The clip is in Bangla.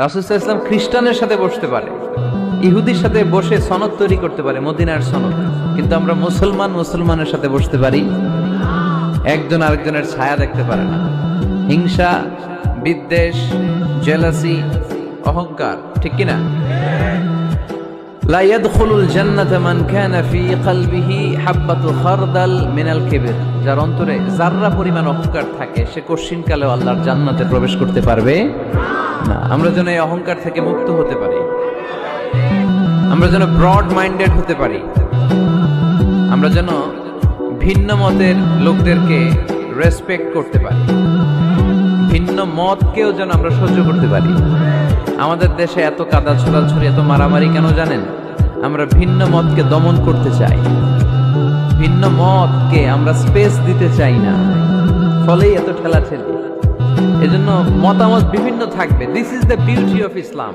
রাসূল সাল্লাল্লাহু আলাইহি ওয়াসাল্লাম খ্রিস্টানের সাথে বসতে পারে, ইহুদির সাথে বসে সনদ তৈরি করতে পারে, মদিনার সনদ। কিন্তু আমরা মুসলমানের সাথে বসতে পারি, একজন আরেকজনের ছায়া দেখতে পারে না। হিংসা, বিদ্বেষ, জেলাসি, অহংকার, ঠিক কিনা? লা ইয়াদখুলুল জান্নাতা মান কানা ফি কলবিহি হাববাতু খারদাল মিনাল কিবর, যার অন্তরে যাররা পরিমাণ অহংকার থাকে সে কশিনকালেও আল্লাহর জান্নাতে প্রবেশ করতে পারবে না। আমরা যেন এই অহংকার থেকে মুক্ত হতে পারি, আমরা যেন ব্রড মাইন্ডেড হতে পারি, আমরা যেন ভিন্ন মতের লোকদেরকে রেসপেক্ট করতে পারি, ভিন্ন মতকেও যেন আমরা সহ্য করতে পারি। আমাদের দেশে এত কাদা ছোড়াছড়ি, এত মারামারি কেন জানেন? আমরা ভিন্ন মতকে দমন করতে চাই, ভিন্ন মতকে আমরা স্পেস দিতে চাই না, ফলেই এত ঠেলাঠেলি। এজন্য মতামত বিভিন্ন থাকবে। This is the beauty of Islam.